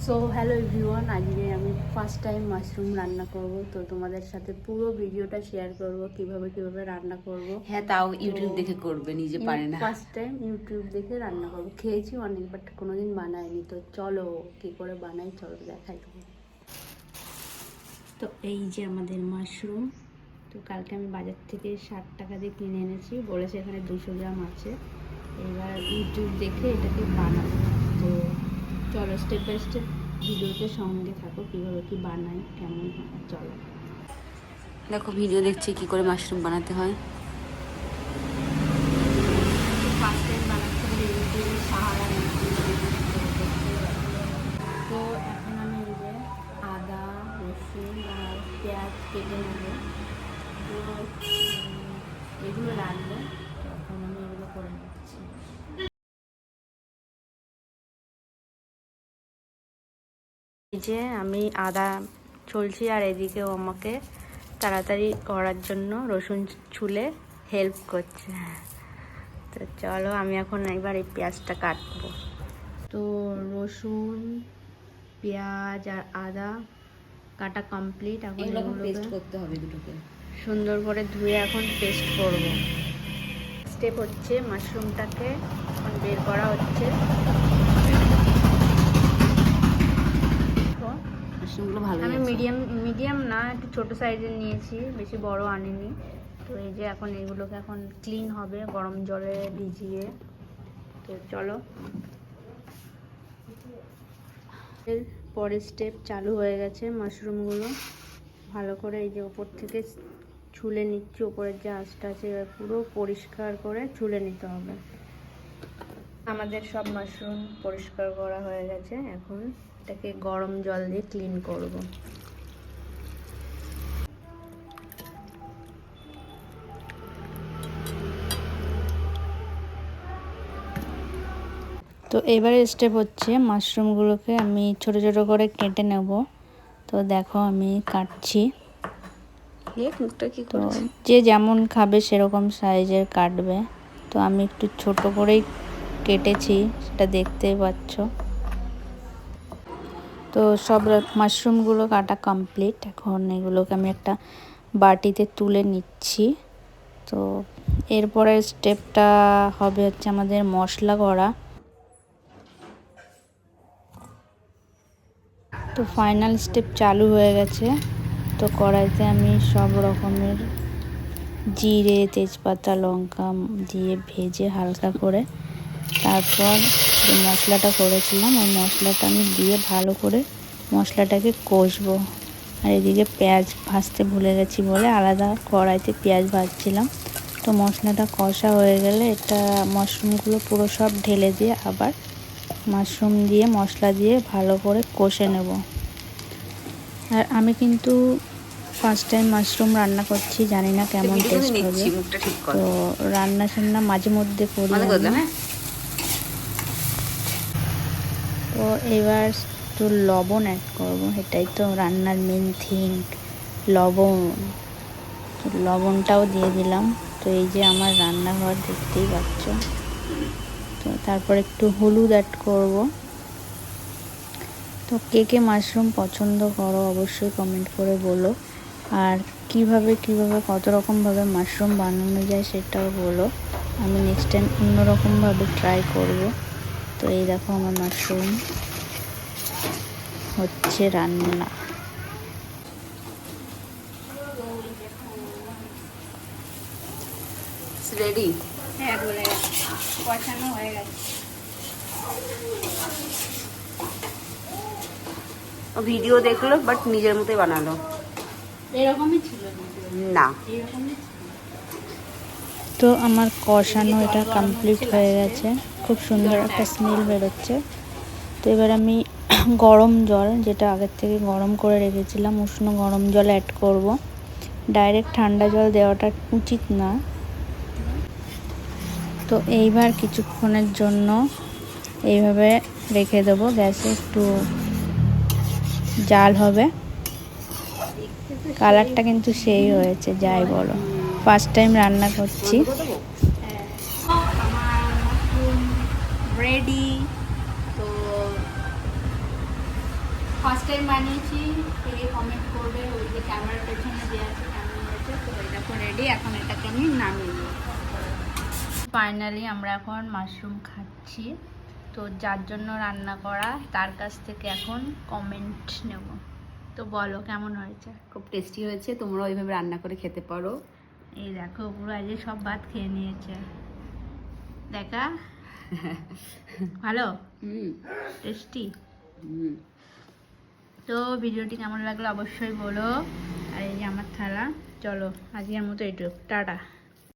So hello everyone, আজকে আমি first time mushroom রান্না করব। তো তোমাদের সাথে পুরো ভিডিওটা শেয়ার করব কিভাবে রান্না করব। হ্যাঁ, তাও ইউটিউব দেখে করবে, নিজে পারে না। ফার্স্ট টাইম ইউটিউব দেখে রান্না করব। খেয়েছি অনেক, বাট কোনোদিন বানাইনি। তো চলো কী করে বানাই, চলো দেখাই তোমাকে। তো এই যে আমাদের মাশরুম। তো কালকে আমি বাজার থেকে 60 টাকা দিয়ে কিনে এনেছি, বলেছে এখানে 200 গ্রাম আছে। এবার ইউটিউব দেখে এটাকে বানাবো। তো চলো স্টেপ বাই স্টেপ ভিডিওতে সঙ্গে থাকো, কীভাবে কি বানাই, কেমন হয়। চলো দেখো, ভিডিও দেখছি কি করে মাশরুম বানাতে হয়। ফার্স্ট টাইম বানাচ্ছি ইউটিউবের সাহারা নিচ্ছি। তো এখন আমি এই যে আদা, রসুন আর পেঁয়াজ কেটে নেব। তো এগুলো লাগবে, এখন আমি এগুলো করে নিচ্ছি। এই যে আমি আদা ছুলছি, আর এদিকেও আমাকে তাড়াতাড়ি করার জন্য রসুন ছুলে হেল্প করছে। তো চলো আমি এখন একবার এই পেঁয়াজটা কাটবো। তো রসুন, পেঁয়াজ আর আদা কাটা কমপ্লিট। এখন পেস্ট করতে হবে দুটোকে সুন্দর করে ধুয়ে এখন পেস্ট করব। স্টেপ হচ্ছে মাশরুমটাকে এখন বের করা হচ্ছে। মাশরুমগুলো ভালো আমি মিডিয়াম না, একটু ছোটো সাইজের নিয়েছি, বেশি বড় আনিনি। তো এই যে এখন এগুলোকে এখন ক্লিন হবে গরম জলে ভিজিয়ে। তো চলো পরের স্টেপ চালু হয়ে গেছে। মাশরুমগুলো ভালো করে এই যে ওপর থেকে ছুলে নিচ্ছি, ওপরের যে আঁশটা আছে পুরো পরিষ্কার করে ছুলে নিতে হবে। আমাদের সব মাশরুম পরিষ্কার করা হয়ে গেছে, এখন এটাকে গরম জল দিয়ে ক্লিন করব। তো এবারে স্টেপ হচ্ছে মাশরুমগুলোকে আমি ছোট ছোট করে কেটে নেব। তো দেখো আমি কাটছি। তো যে যেমন খাবে সেরকম সাইজের কাটবে। তো আমি একটু ছোট করেই কেটেছি, সেটা দেখতেই পাচ্ছ। তো সব মাশরুমগুলো কাটা কমপ্লিট। এখন এগুলোকে আমি একটা বাটিতে তুলে নিচ্ছি। তো এরপরের স্টেপটা হবে হচ্ছে আমাদের মশলা করা। তো ফাইনাল স্টেপ চালু হয়ে গেছে। তো কড়াইতে আমি সব রকমের জিরে, তেজপাতা, লঙ্কা দিয়ে ভেজে হালকা করে তারপর যে মশলাটা করেছিলাম ওই মশলাটা আমি দিয়ে ভালো করে মশলাটাকে কষবো। আর এদিকে পেঁয়াজ ভাজতে ভুলে গেছি বলে আলাদা কড়াইতে পেঁয়াজ ভাজছিলাম। তো মশলাটা কষা হয়ে গেলে এটা মাশরুমগুলো পুরো সব ঢেলে দিয়ে আবার মাশরুম দিয়ে মশলা দিয়ে ভালো করে কষে নেব। আর আমি কিন্তু ফার্স্ট টাইম মাশরুম রান্না করছি, জানি না কেমন টেস্ট হবে। তো রান্না মাঝে মধ্যে করি। তো এবার একটু লবণ অ্যাড করবো, এটাই তো রান্নার মেন থিং, লবণ। তো লবণটাও দিয়ে দিলাম। তো এই যে আমার রান্নাঘর দেখতেই পাচ্ছ। তো তারপর একটু হলুদ অ্যাড করব। তো কে কে মাশরুম পছন্দ করো অবশ্যই কমেন্ট করে বলো। আর কিভাবে কত রকমভাবে মাশরুম বানানো যায় সেটাও বলো। আমি নেক্সট টাইম অন্যরকমভাবে ট্রাই করব। তো এই দেখো আমার মাশরুম হচ্ছে রান্না। রেডি? হ্যাঁ, বলে গেছে, কষানো হয়ে গেছে। ভিডিও দেখলো বাট নিজের মতোই বানালো। এরকমই ছিল না, এরকমই ছিল। তো আমার কষানো এটা কমপ্লিট হয়ে গেছে, খুব সুন্দর একটা স্মেল বেরোচ্ছে। তো এবার আমি গরম জল, যেটা আগের থেকে গরম করে রেখেছিলাম, উষ্ণ গরম জল অ্যাড করব। ডাইরেক্ট ঠান্ডা জল দেওয়াটা উচিত না। তো এইবার কিছুক্ষণের জন্য এইভাবে রেখে দেবো, গ্যাসে একটু জাল হবে। কালারটা কিন্তু সেই হয়েছে, যাই বলো, ফার্স্ট টাইম রান্না করছি। রেডি। তো ফার্স্ট টাইম বানিয়েছি, কে কমেন্ট করবে, ওই যে ক্যামেরার পেছনে যে আছে কেমন হয়েছে। তো এটা এখন রেডি, এখন এটাকে আমি নামিয়ে দেবো। ফাইনালি আমরা এখন মাশরুম খাচ্ছি। তো যার জন্য রান্না করা তার কাছ থেকে এখন কমেন্ট নেব। তো বলো কেমন হয়েছে? খুব টেস্টি হয়েছে, তোমরা ওইভাবে রান্না করে খেতে পারো। এই দেখো পুরো আজকে সব ভাত খেয়ে নিয়েছে। দেখা ভালো, টেস্টি। তো ভিডিওটি কেমন লাগলো অবশ্যই বলো। আর এই যে আমার থালা। চলো আজকের মতো এইটুকু, টাটা।